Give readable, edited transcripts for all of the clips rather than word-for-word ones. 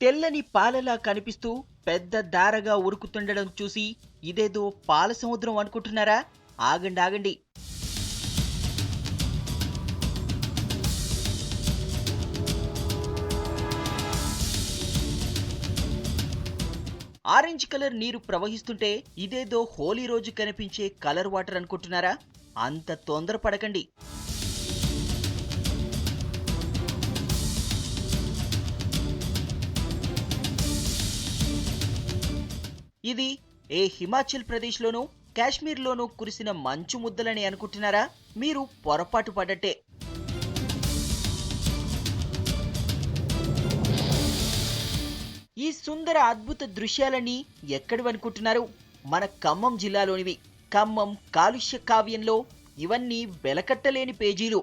తెల్లని పాలలా కనిపిస్తూ పెద్ద దారగా ఉరుకుతుండడం చూసి ఇదేదో పాల సముద్రం అనుకుంటున్నారా? ఆగండి ఆగండి. ఆరెంజ్ కలర్ నీరు ప్రవహిస్తుంటే ఇదేదో హోలీ రోజు కనిపించే కలర్ వాటర్ అనుకుంటున్నారా? అంత తొందరపడకండి. ఇది హిమాచల్ ప్రదేశ్లోనూ కాశ్మీర్లోనూ కురిసిన మంచు ముద్దలని అనుకుంటున్నారా? మీరు పొరపాటు పడ్డట్టే. ఈ సుందర అద్భుత దృశ్యాలన్నీ ఎక్కడివనుకుంటున్నారు? మన ఖమ్మం జిల్లాలోనివి. ఖమ్మం కాలుష్య కావ్యంలో ఇవన్నీ వెలకట్టలేని పేజీలు.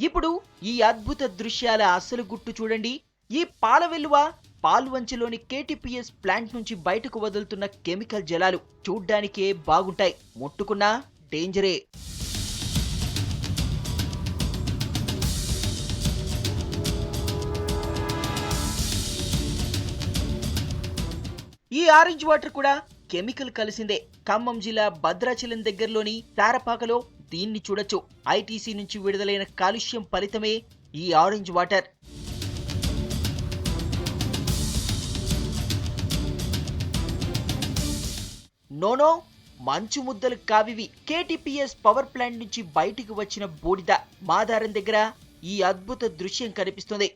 ఇప్పుడు ఈ అద్భుత దృశ్యాల అసలు గుట్టు చూడండి. ఈ పాల వెల్లువ పాల్వంచలోని కేటీపీఎస్ ప్లాంట్ నుంచి బయటకు వదులుతున్న కెమికల్ జలాలు చూడ్డానికే బాగుంటాయి, ముట్టుకున్నా డేంజరే. ఈ ఆరెంజ్ వాటర్ కూడా కెమికల్ కలిసిందే. ఖమ్మం జిల్లా భద్రాచలం దగ్గరలోని తారపాకలో దీన్ని చూడొచ్చు. ఐటీసీ నుంచి విడుదలైన కాలుష్యం ఫలితమే ఈ ఆరెంజ్ వాటర్. నోనో, మంచు ముద్దలు కావివి. కేటీపీఎస్ పవర్ ప్లాంట్ నుంచి బయటికి వచ్చిన బూడిద. మాదారం దగ్గర ఈ అద్భుత దృశ్యం కనిపిస్తుంది.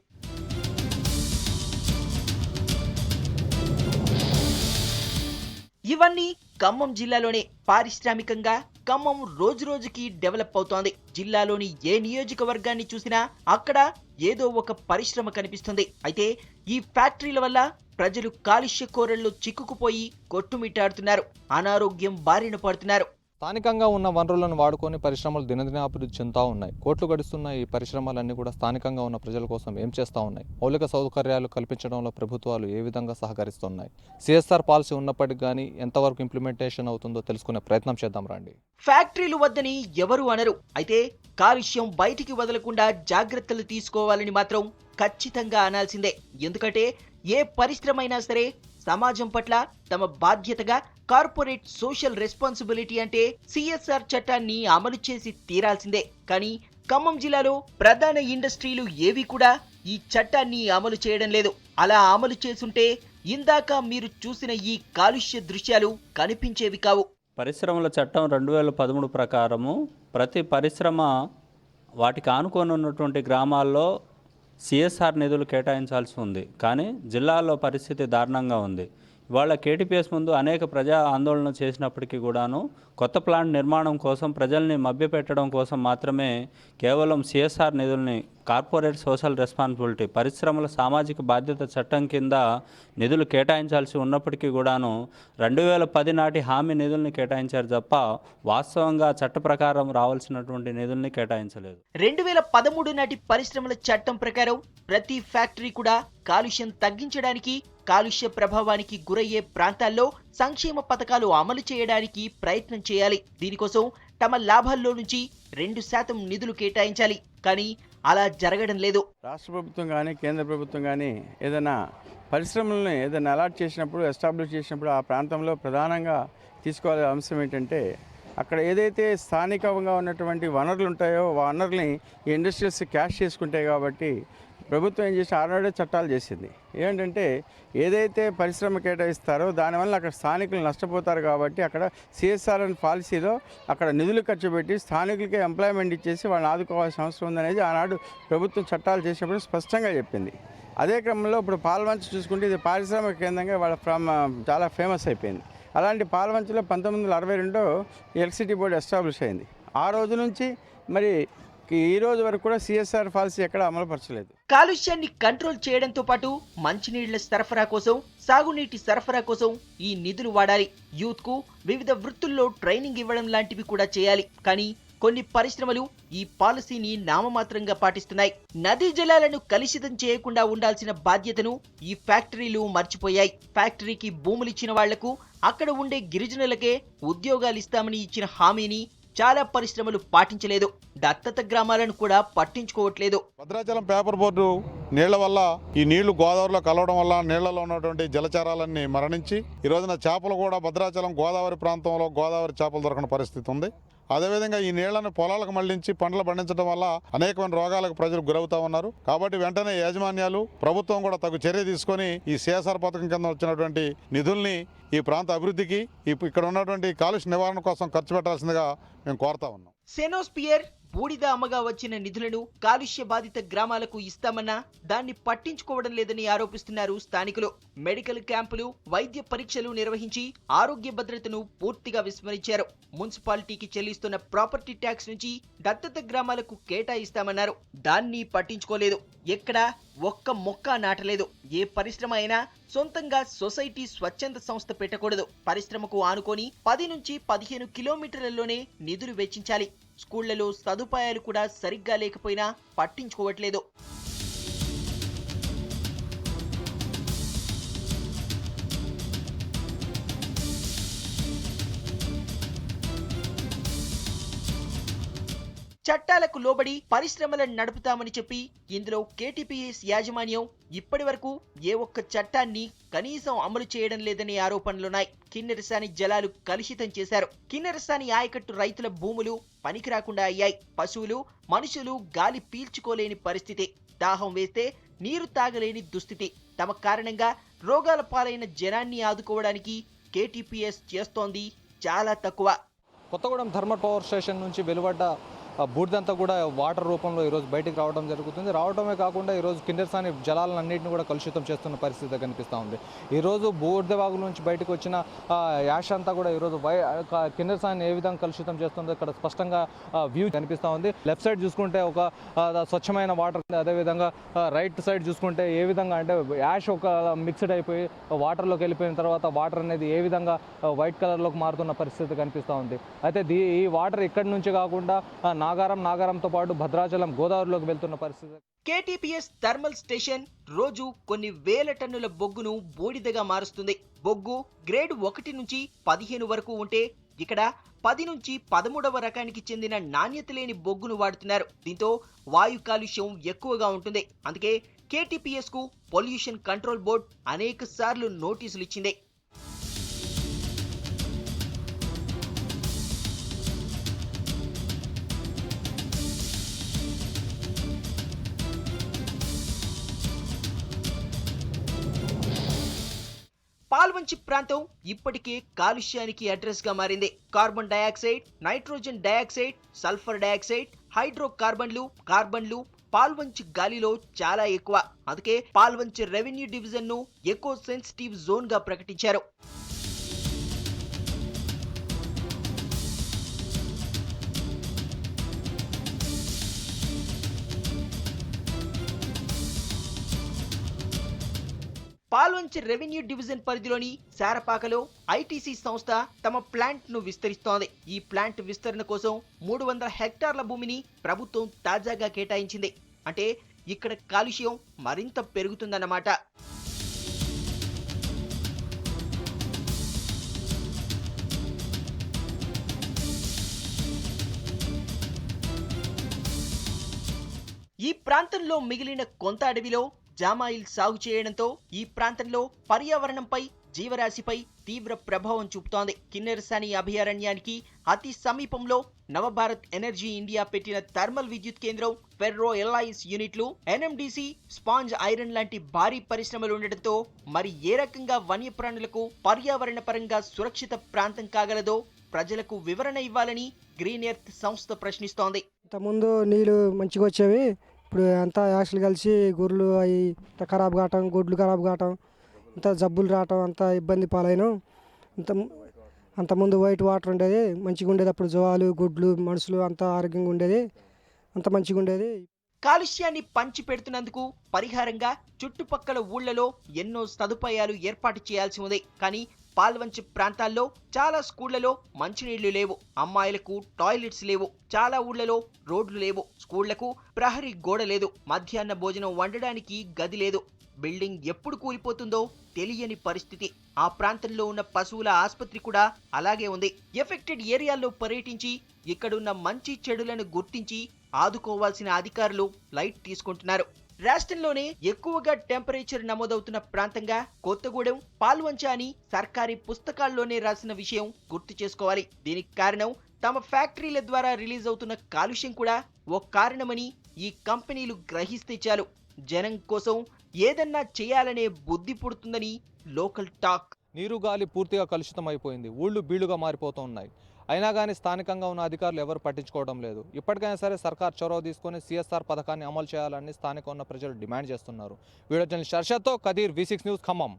ఇవన్నీ ఖమ్మం జిల్లాలోనే. పారిశ్రామికంగా ఖమ్మం రోజు రోజుకి డెవలప్ అవుతోంది. జిల్లాలోని ఏ నియోజకవర్గాన్ని చూసినా అక్కడ ఏదో ఒక పరిశ్రమ కనిపిస్తుంది. అయితే ఈ ఫ్యాక్టరీల వల్ల ప్రజలు కాలుష్య కోరల్లో చిక్కుకుపోయి కొట్టుమిట్టాడుతున్నారు, అనారోగ్యం బారిన పడుతున్నారు. స్థానికంగా ఉన్న వనరులను వాడుకొని పరిశ్రమలు దినదినాభివృద్ధి చెందుతూ ఉన్నాయి. కోట్లు గడుస్తున్న ఈ పరిశ్రమలన్నీ కూడా స్థానికంగా ఉన్న ప్రజల కోసం ఏం చేస్తూ ఉన్నాయి? మౌలిక సౌకర్యాలు కల్పించడంలో ప్రభుత్వాలు ఏ విధంగా సహకరిస్తున్నాయి? సిఎస్ఆర్ పాలసీ ఉన్నప్పటికీ కానీ ఎంతవరకు ఇంప్లిమెంటేషన్ అవుతుందో తెలుసుకునే ప్రయత్నం చేద్దాం రండి. ఫ్యాక్టరీలు వద్దని ఎవరు అనరు. అయితే కాలుష్యం బయటికి వదలకుండా జాగ్రత్తలు తీసుకోవాలని మాత్రం ఖచ్చితంగా అనాల్సిందే. ఎందుకంటే ఏ పరిశ్రమ అయినా సరే సమాజం పట్ల తమ బాధ్యతగా కార్పొరేట్ సోషల్ రెస్పాన్సిబిలిటీ అంటే సిఎస్ఆర్ చట్టాన్ని అమలు చేసి తీరాల్సిందే. కానీ ఖమ్మం జిల్లాలో ప్రధాన ఇండస్ట్రీలు ఏవి కూడా ఈ చట్టాన్ని అమలు చేయడం లేదు. అలా అమలు చేసుంటే ఇందాక మీరు చూసిన ఈ కాలుష్య దృశ్యాలు కనిపించేవి కావు. పరిశ్రమల చట్టం 2013 ప్రకారము ప్రతి పరిశ్రమ వాటికి ఆనుకొని ఉన్నటువంటి గ్రామాల్లో సిఎస్ఆర్ నిధులు కేటాయించాల్సి ఉంది. కానీ జిల్లాలో పరిస్థితి దారుణంగా ఉంది. ఇవాళ కేటీపీఎస్ ముందు అనేక ప్రజా ఆందోళన చేసినప్పటికీ కూడాను కొత్త ప్లాంట్ నిర్మాణం కోసం ప్రజల్ని మభ్యపెట్టడం కోసం మాత్రమే కేవలం సిఎస్ఆర్ నిధుల్ని కార్పొరేట్ సోషల్ రెస్పాన్సిబిలిటీ పరిశ్రమల సామాజిక బాధ్యత చట్టం కింద నిధులు కేటాయించాల్సి ఉన్నప్పటికీ కూడాను 2010 నాటి హామీ నిధుల్ని కేటాయించారు తప్ప వాస్తవంగా చట్ట ప్రకారం రావాల్సినటువంటి నిధుల్ని కేటాయించలేదు. 2013 నాటి పరిశ్రమల చట్టం ప్రకారం ప్రతి ఫ్యాక్టరీ కూడా కాలుష్యం తగ్గించడానికి, కాలుష్య ప్రభావానికి గురయ్యే ప్రాంతాల్లో సంక్షేమ పథకాలు అమలు చేయడానికి ప్రయత్నం చేయాలి. దీనికోసం తమ లాభాల్లో నుంచి 2% నిధులు కేటాయించాలి. కానీ అలా జరగడం లేదు. రాష్ట్ర ప్రభుత్వం కానీ కేంద్ర ప్రభుత్వం కానీ ఏదైనా పరిశ్రమలను ఏదైనా అలాట్ చేసినప్పుడు, ఎస్టాబ్లిష్ చేసినప్పుడు ఆ ప్రాంతంలో ప్రధానంగా తీసుకోవాల్సిన అంశం ఏంటంటే అక్కడ ఏదైతే స్థానికంగా ఉన్నటువంటి వనరులు ఉంటాయో వనరుల్ని ఈ ఇండస్ట్రీస్ క్యాష్ చేసుకుంటాయి. కాబట్టి ప్రభుత్వం ఏం చేసి ఆనాడే చట్టాలు చేసింది. ఏంటంటే ఏదైతే పరిశ్రమ కేటాయిస్తారో దానివల్ల అక్కడ స్థానికులు నష్టపోతారు. కాబట్టి అక్కడ సిఎస్ఆర్ అనే పాలసీలో అక్కడ నిధులు ఖర్చు పెట్టి స్థానికులకి ఎంప్లాయ్మెంట్ ఇచ్చేసి వాళ్ళని ఆదుకోవాల్సిన అవసరం ఉందనేది ఆనాడు ప్రభుత్వం చట్టాలు చేసినప్పుడు స్పష్టంగా చెప్పింది. అదే క్రమంలో ఇప్పుడు పాల్వంచ చూసుకుంటే ఇది పారిశ్రామిక కేంద్రంగా వాళ్ళ చాలా ఫేమస్ అయిపోయింది. అలాంటి పాల్వంచలో 1962 ఎలక్ట్రిసిటీ బోర్డు ఎస్టాబ్లిష్ అయింది. ఆ రోజు నుంచి మరి ఈ రోజు వరకు కూడా సిఎస్ఆర్ పాలసీ ఎక్కడ అమలు పరచలేదు. కాలుష్యాన్ని కంట్రోల్ చేయడంతో పాటు మంచినీళ్ల సరఫరా కోసం, సాగునీటి సరఫరా కోసం ఈ నిధులు వాడాలి. యూత్ కు వివిధ వృత్తుల్లో ట్రైనింగ్ ఇవ్వడం లాంటివి కూడా చేయాలి. కానీ కొన్ని పరిశ్రమలు ఈ పాలసీని నామమాత్రంగా పాటిస్తున్నాయి. నదీ జలాలను కలుషితం చేయకుండా ఉండాల్సిన బాధ్యతను ఈ ఫ్యాక్టరీలు మర్చిపోయాయి. ఫ్యాక్టరీకి భూములిచ్చిన వాళ్లకు అక్కడ ఉండే గిరిజనులకే ఉద్యోగాలు ఇస్తామని ఇచ్చిన హామీని చాలా పరిశ్రమలు పాటించలేదు. దత్తత గ్రామాలను కూడా పట్టించుకోవట్లేదు. భద్రాచలం పేపర్ బోర్డు నీళ్ల వల్ల ఈ నీళ్లు గోదావరిలో కలవడం వల్ల నీళ్లలో ఉన్నటువంటి జలచరాలన్నీ మరణించి ఈ రోజున చేపలు కూడా భద్రాచలం గోదావరి ప్రాంతంలో గోదావరి చేపలు దొరకని పరిస్థితి ఉంది. అదేవిధంగా ఈ నీళ్లను పొలాలకు మళ్లించి పంటలు పండించడం వల్ల అనేకమైన రోగాలకు ప్రజలు గురవుతా ఉన్నారు. కాబట్టి వెంటనే యాజమాన్యాలు ప్రభుత్వం కూడా తగు చర్య తీసుకొని ఈ సిఎస్ఆర్ పథకం కింద వచ్చినటువంటి నిధుల్ని ఈ ప్రాంత అభివృద్ధికి ఇక్కడ ఉన్నటువంటి కాలుష్య నివారణ కోసం ఖర్చు పెట్టాల్సిందిగా మేము కోరుతా ఉన్నాం. సెనోస్పియర్ బూడిద అమ్మగా వచ్చిన నిధులను కాలుష్య బాధిత గ్రామాలకు ఇస్తామన్నా దాన్ని పట్టించుకోవడం లేదని ఆరోపిస్తున్నారు స్థానికులు. మెడికల్ క్యాంపులు, వైద్య పరీక్షలు నిర్వహించి ఆరోగ్య భద్రతను పూర్తిగా విస్మరించారు. మున్సిపాలిటీకి చెల్లిస్తున్న ప్రాపర్టీ ట్యాక్స్ నుంచి దత్తత గ్రామాలకు కేటాయిస్తామన్నారు. దాన్ని పట్టించుకోలేదు. ఎక్కడా ఒక్క మొక్క నాటలేదు. ఏ పరిశ్రమ అయినా సొంతంగా సొసైటీ స్వచ్ఛంద సంస్థ పెట్టకూడదు. పరిశ్రమకు ఆనుకొని 10 నుంచి 15 కిలోమీటర్లలోనే నిధులు వెచ్చించాలి. స్కూళ్లలో సదుపాయాలు కూడా సరిగ్గా లేకపోయినా పట్టించుకోవట్లేదు. చట్టాలకు లోబడి పరిశ్రమలను నడుపుతామని చెప్పి ఇందులో కేటీపీఎస్ యాజమాన్యం ఇప్పటి వరకు ఏ ఒక్క చట్టాన్ని కనీసం అమలు చేయడం లేదనే ఆరోపణలున్నాయి. కిన్నెరసాని జలాలు కలుషితం చేశారు. కిన్నెరసాని ఆయకట్టు రైతుల భూములు పనికిరాకుండా అయ్యాయి. పశువులు, మనుషులు గాలి పీల్చుకోలేని పరిస్థితి. దాహం వేస్తే నీరు తాగలేని దుస్థితి. తమ కారణంగా రోగాల పాలైన జనాన్ని ఆదుకోవడానికి కేటీపీఎస్ చేస్తోంది చాలా తక్కువ. కొత్తగూడెం థర్మల్ పవర్ స్టేషన్ నుంచి వెలువడ్డ బూడిదంతా కూడా వాటర్ రూపంలో ఈరోజు బయటికి రావడం జరుగుతుంది. రావడమే కాకుండా ఈరోజు కిన్నెరసాని జలాలన్నింటినీ కూడా కలుషితం చేస్తున్న పరిస్థితి కనిపిస్తూ ఉంది. ఈరోజు బూడిదవాగుల నుంచి బయటకు వచ్చిన యాష్ అంతా కూడా ఈరోజు కిన్నెరసాని ఏ విధంగా కలుషితం చేస్తుందో ఇక్కడ స్పష్టంగా వ్యూ కనిపిస్తూ ఉంది. లెఫ్ట్ సైడ్ చూసుకుంటే ఒక స్వచ్ఛమైన వాటర్, అదేవిధంగా రైట్ సైడ్ చూసుకుంటే ఏ విధంగా అంటే యాష్ ఒక మిక్స్డ్ అయిపోయి వాటర్లోకి వెళ్ళిపోయిన తర్వాత వాటర్ అనేది ఏ విధంగా వైట్ కలర్లోకి మారుతున్న పరిస్థితి కనిపిస్తూ ఉంది. అయితే ఈ వాటర్ ఇక్కడి నుంచి కాకుండా నాగారంతో పాటు భద్రాచలం గోదావరిలోకి వెళ్తున్న పరిస్థితి. కేటీపీఎస్ థర్మల్ స్టేషన్ రోజు కొన్ని వేల టన్నుల బొగ్గును బూడిదగా మారుస్తుంది. బొగ్గు గ్రేడ్ 1 నుంచి 15 వరకు ఉంటే ఇక్కడ 10 నుంచి 13వ రకానికి చెందిన నాణ్యత లేని బొగ్గును వాడుతున్నారు. దీంతో వాయు కాలుష్యం ఎక్కువగా ఉంటుంది. అందుకే కేటీపీఎస్ కు పొల్యూషన్ కంట్రోల్ బోర్డ్ అనేక సార్లు నోటీసులు ఇచ్చింది. పాల్వంచి ప్రాంతం ఇప్పటికే కాలుష్యానికి అడ్రస్ గా మారింది. Carbon dioxide, nitrogen dioxide, sulphur dioxide, కార్బన్లు పాల్వంచి గాలిలో చాలా ఎక్కువ. అందుకే పాల్వంచి రెవెన్యూ డివిజన్ ను ఎకో సెన్సిటివ్ జోన్ గా ప్రకటించారు. పాల్వంచి రెవెన్యూ డివిజన్ పరిధిలోని శారపాకలో ఐటీసీ సంస్థ తమ ప్లాంట్ ను విస్తరిస్తోంది. ఈ ప్లాంట్ విస్తరణ కోసం 300 హెక్టార్ల భూమిని ప్రభుత్వం తాజాగా కేటాయించింది. అంటే ఇక్కడ కాలుష్యం మరింత పెరుగుతుందన్నమాట. ఈ ప్రాంతంలో మిగిలిన కొంత అడవిలో జామాయిల్ సాగు చేయడంతో ఈ ప్రాంతంలో పర్యావరణంపై, జీవరాశిపై తీవ్ర ప్రభావం చూపుతోంది. కిన్నెరసాని అభయారణ్యానికి అతి సమీపంలో నవభారత్ ఎనర్జీ ఇండియా పెట్టిన థర్మల్ విద్యుత్ కేంద్రం, ఫెర్రో ఎల్ఐస్ యూనిట్లు, ఎన్ఎండిసి, స్పాంజ్ ఐరన్ లాంటి భారీ పరిశ్రమలు ఉండటంతో మరి ఏ రకంగా వన్యప్రాణులకు పర్యావరణ పరంగా సురక్షిత ప్రాంతం కాగలదో ప్రజలకు వివరణ ఇవ్వాలని గ్రీన్ ఎర్త్ సంస్థ ప్రశ్నిస్తోంది. ఇంతకుముందు నీళ్లు మంచిగా వచ్చేవి. ఇప్పుడు అంతా యాక్సిలు కలిసి గొర్రెలు అవి ఖరాబ్ కావటం, గొడ్లు ఖరాబ్ కావటం, అంత జబ్బులు రావటం, అంత ఇబ్బంది పాలైనాం. అంతకుముందు వైట్ వాటర్ ఉండేది, మంచిగా ఉండేది. అప్పుడు జోవాలు, గుడ్లు, మనుషులు అంతా ఆరోగ్యంగా ఉండేది, అంత మంచిగా ఉండేది. కాలుష్యాన్ని పంచి పెడుతున్నందుకు పరిహారంగా చుట్టుపక్కల ఊళ్లలో ఎన్నో సదుపాయాలు ఏర్పాటు చేయాల్సి ఉంది. కానీ పాల్వంచి ప్రాంతాల్లో చాలా స్కూళ్లలో మంచినీళ్లు లేవు, అమ్మాయిలకు టాయిలెట్స్ లేవు, చాలా ఊళ్లలో రోడ్లు లేవు, స్కూళ్లకు ప్రహరీ గోడ లేదు, మధ్యాహ్న భోజనం వండడానికి గది లేదు, బిల్డింగ్ ఎప్పుడు కూలిపోతుందో తెలియని పరిస్థితి. ఆ ప్రాంతంలో ఉన్న పశువుల ఆసుపత్రి కూడా అలాగే ఉంది. ఎఫెక్టెడ్ ఏరియాల్లో పర్యటించి ఇక్కడున్న మంచి చెడులను గుర్తించి ఆదుకోవాల్సిన అధికారులు లైట్ తీసుకుంటున్నారు. రాష్ట్రంలోనే ఎక్కువగా టెంపరేచర్ నమోదవుతున్న ప్రాంతంగా కొత్తగూడెం, పాల్వంచ అని సర్కారీ పుస్తకాల్లోనే రాసిన విషయం గుర్తు చేసుకోవాలి. దీనికి కారణం తమ ఫ్యాక్టరీల ద్వారా రిలీజ్ అవుతున్న కాలుష్యం కూడా ఓ కారణమని ఈ కంపెనీలు గ్రహిస్తే చాలు జనం కోసం ఏదన్నా చేయాలనే బుద్ధి పుడుతుందని లోకల్ టాక్. నీరు గాలి పూర్తిగా కలుషితం అయిపోయింది. ఊళ్ళు బీళ్లుగా మారిపోతూ ఉన్నాయి. అయినా కానీ స్థానికంగా ఉన్న అధికారులు ఎవరు పట్టించుకోవడం లేదు. ఇప్పటికైనా సరే సర్కార్ చొరవ తీసుకొని CSR పథకాన్ని అమలు చేయాలని స్థానికంగా ఉన్న ప్రజలు డిమాండ్ చేస్తున్నారు. వీడియో జర్నలిస్ట్ షర్షద్తో కదీర్, V6 న్యూస్, ఖమ్మం.